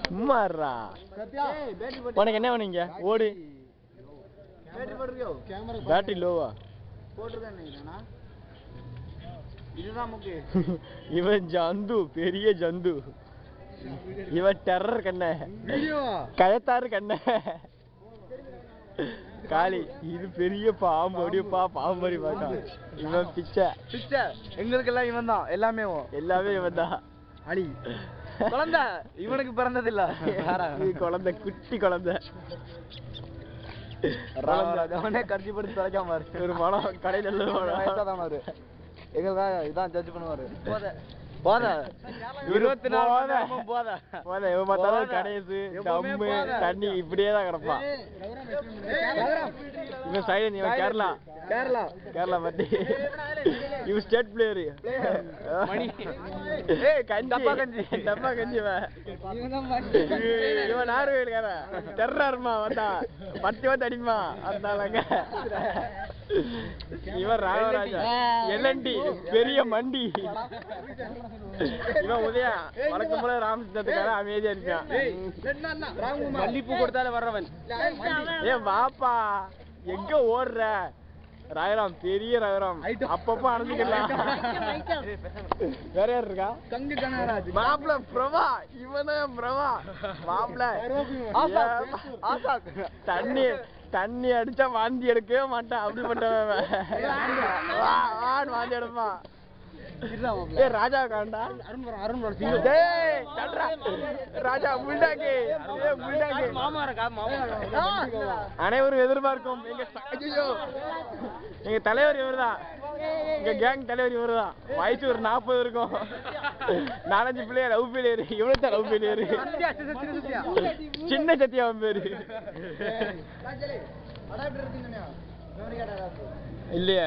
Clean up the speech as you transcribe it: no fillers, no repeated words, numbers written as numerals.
சும்மாறா உனக்கு என்ன வேணுங்க ஓடு பேட்டரி லோவா இவன் ஜந்து பெரிய ஜந்து இவன் டெரர் கண்ண கயத்தாரு கண்ண காளி இது பெரிய பாம்பு அப்படியேப்பா பாம்பு மாதிரி பாக்கா இவன் பிச்சை எங்களுக்கெல்லாம் இவன் தான் எல்லாமே இவன் தான் அடி குழந்தை இவனுக்கு பிறந்தது இல்ல குழந்தை குட்டி குழந்தை அவனே கட்சி படுத்து தொலைக்காம ஒரு மனம் கடையில வயசாதான் எங்களுக்காக இதான் ஜட்ஜ் பண்ணுவாரு போத 24 போத இவன் பார்த்தாலும் கடையசு டம்மு தண்ணி இப்படியே தான் கிடப்பான் இவன் சைலன் இவன் கேரளா பத்தி இவன் ஸ்டேட் பிளேயரு டப்பா கஞ்சி இவன் நார்வேல்காரன் டெர்ராருமா வந்தா 10 வந்து அடிமா அதனாலங்க இவன் ராகவராஜா எல்என்டி பெரிய மண்டி இவன் உதயா வழக்கம் போல ராமச்சந்திரத்துக்காக அமைதியா இருக்கான் மல்லிப்பூ கொடுத்தாலே வர்றவன் ஏன் வாப்பா எங்க ஓடுற ராயராம் பெரிய ராயராம் அப்பப்ப அணைஞ்சுக்கலாம் வேற யார் இருக்கா மாப்பிள பிரபா இவன பிரபா மாப்பிள தண்ணி அடிச்சா வாந்தி எடுக்கவே மாட்டான் அப்படிப்பட்டவன் வாந்தி எடுப்பான் ராஜா காண்டா ராஜா புல்டாக்கி அனைவரும் எதிர்பார்க்கும் எங்க தலைவர் இவர்தான் எங்க கேங் தலைவர் இவர்தான் வயசு ஒரு 40 இருக்கும் 4-5 பிள்ளையர் லவ் பிள்ளையர் இவனுதான் லவ் பிள்ளையர் சின்ன சத்தியா அவன் பேரு இல்லையா